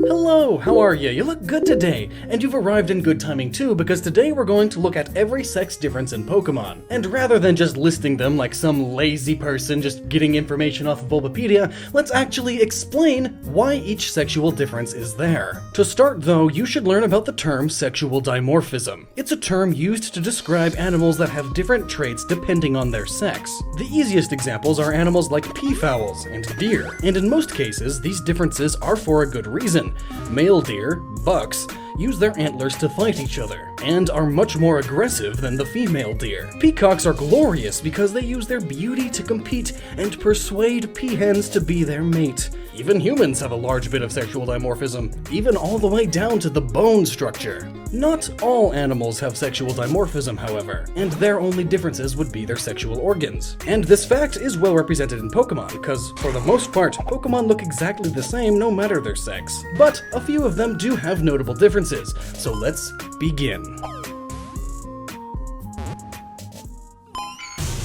Hello, how are you? You look good today, and you've arrived in good timing too, because today we're going to look at every sex difference in Pokemon. And rather than just listing them like some lazy person just getting information off of Bulbapedia, let's actually explain why each sexual difference is there. To start though, you should learn about the term sexual dimorphism. It's a term used to describe animals that have different traits depending on their sex. The easiest examples are animals like peafowls and deer, and in most cases, these differences are for a good reason. Male deer, bucks, use their antlers to fight each other, and are much more aggressive than the female deer. Peacocks are glorious because they use their beauty to compete and persuade peahens to be their mate. Even humans have a large bit of sexual dimorphism, even all the way down to the bone structure. Not all animals have sexual dimorphism, however, and their only differences would be their sexual organs. And this fact is well represented in Pokemon, because for the most part, Pokemon look exactly the same no matter their sex. But a few of them do have notable differences, so let's begin.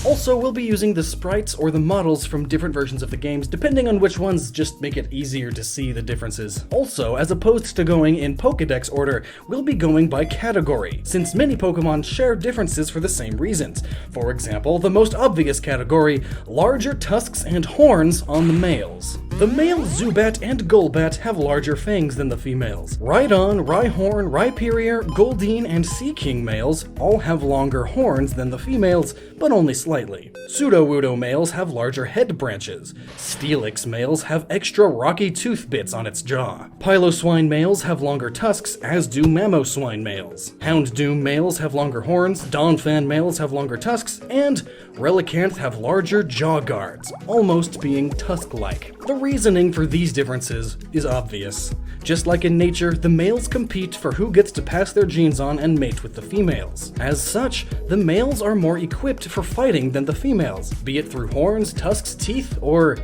Also, we'll be using the sprites or the models from different versions of the games, depending on which ones just make it easier to see the differences. Also, as opposed to going in Pokédex order, we'll be going by category, since many Pokemon share differences for the same reasons. For example, the most obvious category, larger tusks and horns on the males. The male Zubat and Golbat have larger fangs than the females. Rhydon, Rhyhorn, Rhyperior, Goldeen, and Seaking males all have longer horns than the females, but only slightly. Sudowoodo males have larger head branches. Steelix males have extra rocky tooth bits on its jaw. Piloswine males have longer tusks, as do Mamoswine males. Houndoom males have longer horns, Donphan males have longer tusks, and Relicanth have larger jaw guards, almost being tusk-like. The reasoning for these differences is obvious. Just like in nature, the males compete for who gets to pass their genes on and mate with the females. As such, the males are more equipped for fighting than the females, be it through horns, tusks, teeth, or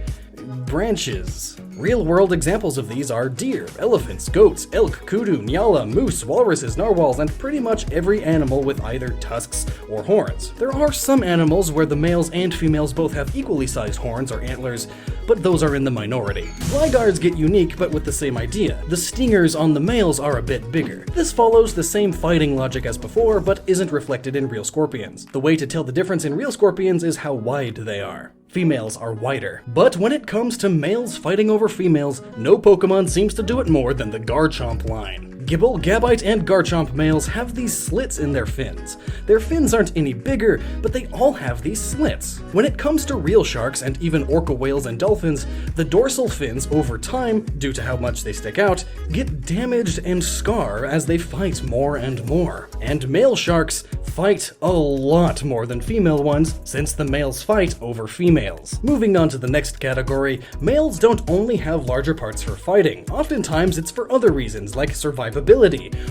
branches. Real-world examples of these are deer, elephants, goats, elk, kudu, nyala, moose, walruses, narwhals, and pretty much every animal with either tusks or horns. There are some animals where the males and females both have equally sized horns or antlers, but those are in the minority. Gligards get unique, but with the same idea. The stingers on the males are a bit bigger. This follows the same fighting logic as before, but isn't reflected in real scorpions. The way to tell the difference in real scorpions is how wide they are. Females are wider. But when it comes to males fighting over females, no Pokemon seems to do it more than the Garchomp line. Gible, Gabite, and Garchomp males have these slits in their fins. Their fins aren't any bigger, but they all have these slits. When it comes to real sharks and even orca whales and dolphins, the dorsal fins over time, due to how much they stick out, get damaged and scar as they fight more and more. And male sharks fight a lot more than female ones, since the males fight over females. Moving on to the next category, males don't only have larger parts for fighting. Oftentimes it's for other reasons, like survivability,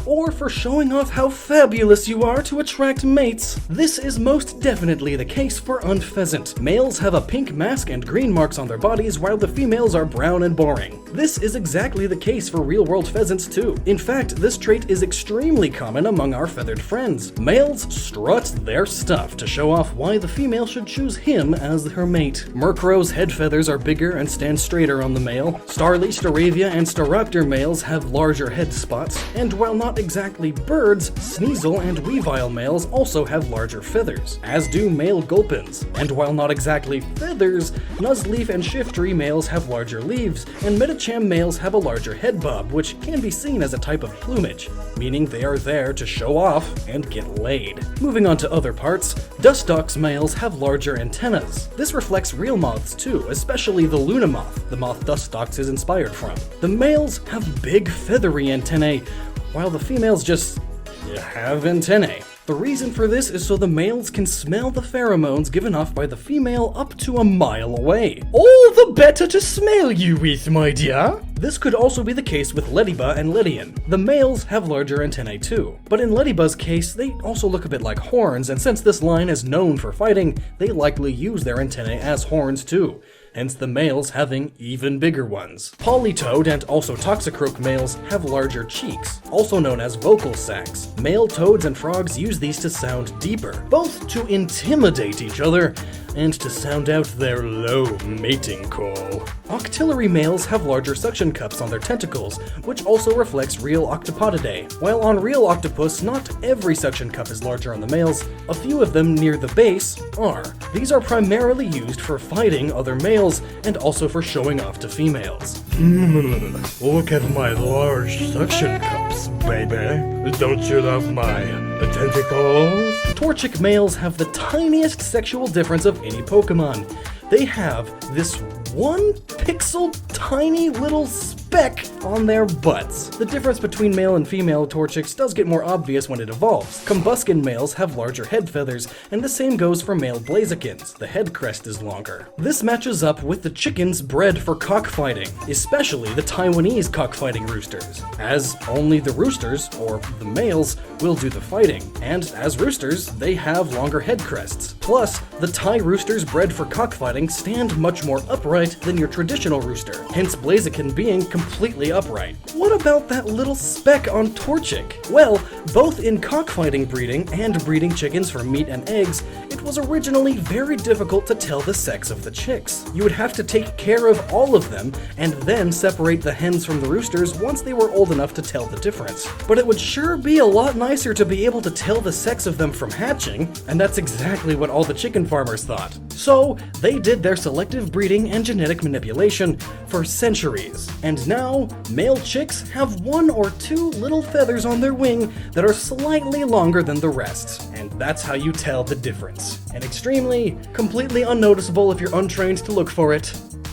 or for showing off how fabulous you are to attract mates. This is most definitely the case for Unpheasant. Males have a pink mask and green marks on their bodies, while the females are brown and boring. This is exactly the case for real-world pheasants too. In fact, this trait is extremely common among our feathered friends. Males strut their stuff to show off why the female should choose him as her mate. Murkrow's head feathers are bigger and stand straighter on the male. Starly, Staravia, and Staraptor males have larger head spots, and while not exactly birds, Sneasel and Weavile males also have larger feathers, as do male Gulpins. And while not exactly feathers, Nuzleaf and Shiftry males have larger leaves, and Medicham males have a larger head bob, which can be seen as a type of plumage, meaning they are there to show off and get laid. Moving on to other parts, Dustox males have larger antennas. This reflects real moths too, especially the Luna moth, the moth Dustox is inspired from. The males have big feathery antennae, while the females just have antennae. The reason for this is so the males can smell the pheromones given off by the female up to a mile away. All the better to smell you with, my dear. This could also be the case with Ledyba and Ledian. The males have larger antennae too, but in Ledyba's case, they also look a bit like horns, and since this line is known for fighting, they likely use their antennae as horns too, hence the males having even bigger ones. Polytoad and also Toxicroak males have larger cheeks, also known as vocal sacs. Male toads and frogs use these to sound deeper, both to intimidate each other and to sound out their low mating call. Octillary males have larger suction cups on their tentacles, which also reflects real Octopodidae. While on real octopus, not every suction cup is larger on the males, a few of them near the base are. These are primarily used for fighting other males, and also for showing off to females. Look at my large suction cups, baby. Don't you love my tentacles? Torchic males have the tiniest sexual difference of any Pokemon. They have this 1 pixel tiny little speck on their butts. The difference between male and female Torchics does get more obvious when it evolves. Combuskin males have larger head feathers, and the same goes for male Blazikins. The head crest is longer. This matches up with the chickens bred for cockfighting, especially the Taiwanese cockfighting roosters, as only the roosters, or the males, will do the fighting, and as roosters, they have longer head crests. Plus, the Thai roosters bred for cockfighting stand much more upright than your traditional rooster, hence Blaziken being completely upright. What about that little speck on Torchic? Well, both in cockfighting breeding and breeding chickens for meat and eggs, it was originally very difficult to tell the sex of the chicks. You would have to take care of all of them, and then separate the hens from the roosters once they were old enough to tell the difference. But it would sure be a lot nicer to be able to tell the sex of them from hatching, and that's exactly what all the chicken farmers thought. So, they did their selective breeding and genetic manipulation for centuries. And now, male chicks have 1 or 2 little feathers on their wing that are slightly longer than the rest. And that's how you tell the difference. An extremely, completely unnoticeable if you're untrained to look for it,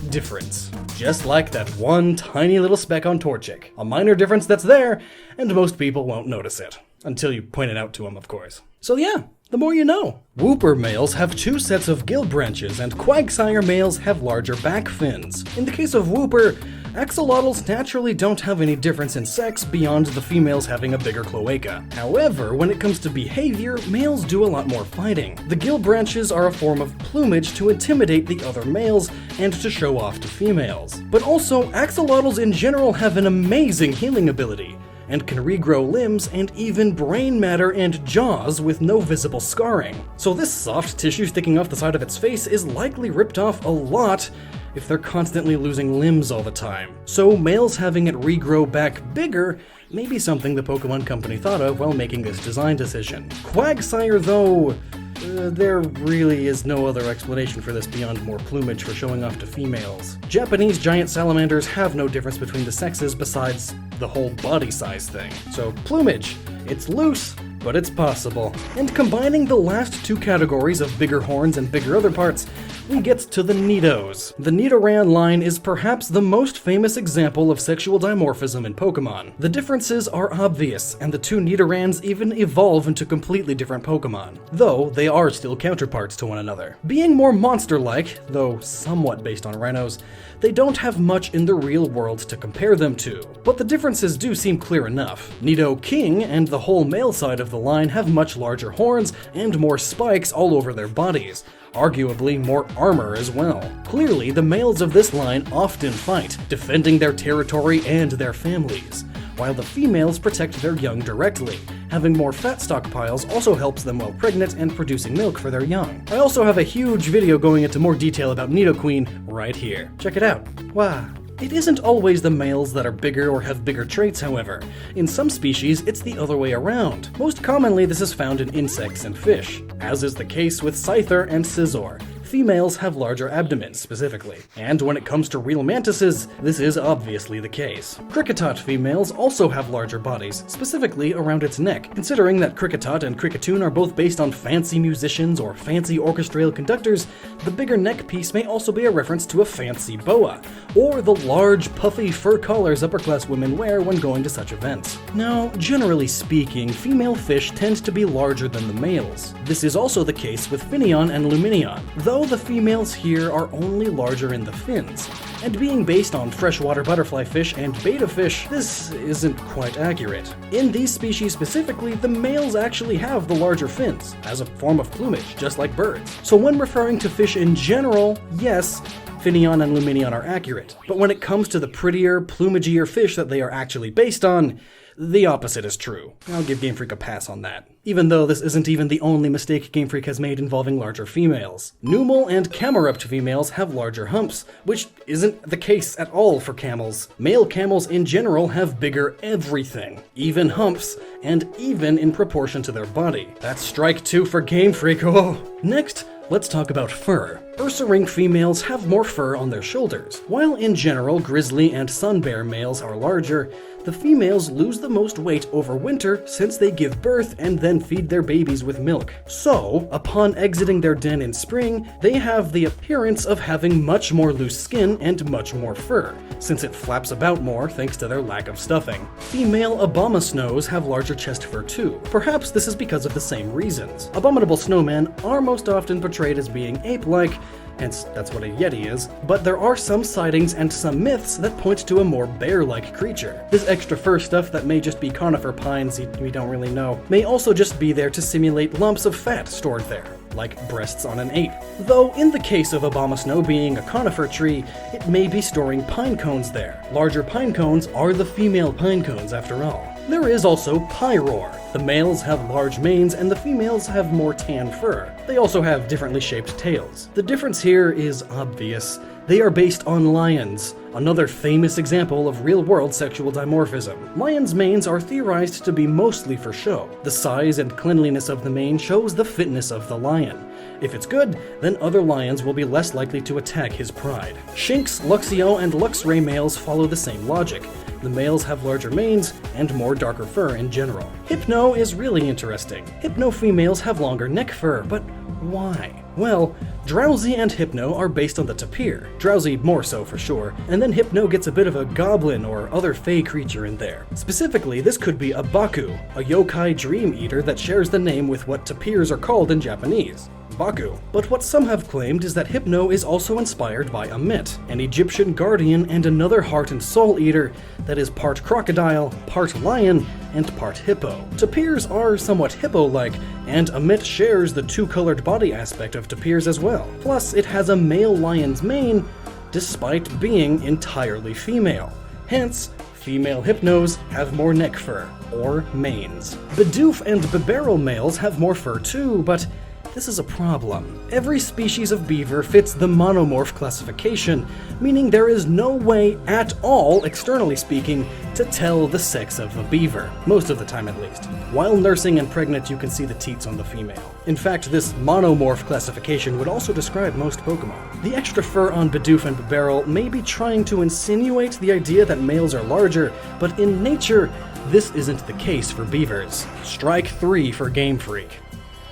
difference. Just like that 1 tiny little speck on Torchic. A minor difference that's there, and most people won't notice it. Until you point it out to them, of course. So yeah, the more you know. Wooper males have 2 sets of gill branches, and Quagsire males have larger back fins. In the case of Wooper, axolotls naturally don't have any difference in sex beyond the females having a bigger cloaca. However, when it comes to behavior, males do a lot more fighting. The gill branches are a form of plumage to intimidate the other males and to show off to females. But also, axolotls in general have an amazing healing ability, and can regrow limbs and even brain matter and jaws with no visible scarring. So this soft tissue sticking off the side of its face is likely ripped off a lot if they're constantly losing limbs all the time. So males having it regrow back bigger may be something the Pokemon Company thought of while making this design decision. Quagsire though, there really is no other explanation for this beyond more plumage for showing off to females. Japanese giant salamanders have no difference between the sexes besides the whole body size thing. So plumage, it's loose, but it's possible. And combining the last 2 categories of bigger horns and bigger other parts, we get to the Nidos. The Nidoran line is perhaps the most famous example of sexual dimorphism in Pokemon. The differences are obvious, and the 2 Nidorans even evolve into completely different Pokemon, though they are still counterparts to one another. Being more monster-like, though somewhat based on rhinos, they don't have much in the real world to compare them to. But the differences do seem clear enough. Nido King and the whole male side of the line have much larger horns and more spikes all over their bodies, arguably more armor as well. Clearly, the males of this line often fight, defending their territory and their families, while the females protect their young directly. Having more fat stockpiles also helps them while pregnant and producing milk for their young. I also have a huge video going into more detail about Nidoqueen right here. Check it out. Wow. It isn't always the males that are bigger or have bigger traits, however. In some species, it's the other way around. Most commonly, this is found in insects and fish, as is the case with Scyther and Scizor. Females have larger abdomens, specifically. And when it comes to real mantises, this is obviously the case. Kricketot females also have larger bodies, specifically around its neck. Considering that Kricketot and Kricketune are both based on fancy musicians or fancy orchestral conductors, the bigger neck piece may also be a reference to a fancy boa, or the large, puffy fur collars upper-class women wear when going to such events. Now, generally speaking, female fish tend to be larger than the males. This is also the case with Finneon and Luminion, though the females here are only larger in the fins. And being based on freshwater butterfly fish and betta fish, this isn't quite accurate. In these species specifically, the males actually have the larger fins, as a form of plumage, just like birds. So when referring to fish in general, yes, Infineon and Luminion are accurate, but when it comes to the prettier, plumagier fish that they are actually based on, the opposite is true. I'll give Game Freak a pass on that. Even though this isn't even the only mistake Game Freak has made involving larger females. Numal and Camerupt females have larger humps, which isn't the case at all for camels. Male camels in general have bigger everything, even humps, and even in proportion to their body. That's strike 2 for Game Freak, oh! Next, let's talk about fur. Ursaring females have more fur on their shoulders. While in general grizzly and sun bear males are larger, the females lose the most weight over winter since they give birth and then feed their babies with milk. So, upon exiting their den in spring, they have the appearance of having much more loose skin and much more fur, since it flaps about more thanks to their lack of stuffing. Female abomasnows have larger chest fur too. Perhaps this is because of the same reasons. Abominable snowmen are most often portrayed as being ape-like, hence that's what a yeti is, but there are some sightings and some myths that point to a more bear-like creature. This extra fur stuff that may just be conifer pines, we don't really know, may also just be there to simulate lumps of fat stored there, like breasts on an ape. Though in the case of abomasnow being a conifer tree, it may be storing pine cones there. Larger pine cones are the female pine cones after all. There is also pyroar. The males have large manes and the females have more tan fur. They also have differently shaped tails. The difference here is obvious. They are based on lions, another famous example of real-world sexual dimorphism. Lions' manes are theorized to be mostly for show. The size and cleanliness of the mane shows the fitness of the lion. If it's good, then other lions will be less likely to attack his pride. Shinx, Luxio, and Luxray males follow the same logic. The males have larger manes and more darker fur in general. Hypno is really interesting. Hypno females have longer neck fur, but why? Well, Drowsy and Hypno are based on the tapir. Drowsy more so for sure, and then Hypno gets a bit of a goblin or other fey creature in there. Specifically, this could be a Baku, a yokai dream eater that shares the name with what tapirs are called in Japanese. Baku. But what some have claimed is that Hypno is also inspired by Amit, an Egyptian guardian and another heart and soul eater that is part crocodile, part lion, and part hippo. Tapirs are somewhat hippo-like, and Amit shares the two-colored body aspect of tapirs as well. Plus, it has a male lion's mane, despite being entirely female. Hence, female hypnos have more neck fur, or manes. Bidoof and Bibarel males have more fur too, but this is a problem. Every species of beaver fits the monomorph classification, meaning there is no way at all, externally speaking, to tell the sex of a beaver, most of the time at least. While nursing and pregnant, you can see the teats on the female. In fact, this monomorph classification would also describe most Pokemon. The extra fur on Bidoof and Bibarel may be trying to insinuate the idea that males are larger, but in nature, this isn't the case for beavers. Strike 3 for Game Freak.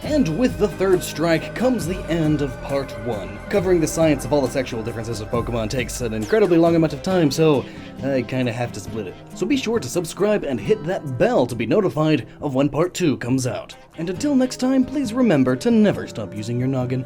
And with the third strike comes the end of part 1. Covering the science of all the sexual differences of Pokemon takes an incredibly long amount of time, so I kinda have to split it. So be sure to subscribe and hit that bell to be notified of when part 2 comes out. And until next time, please remember to never stop using your noggin.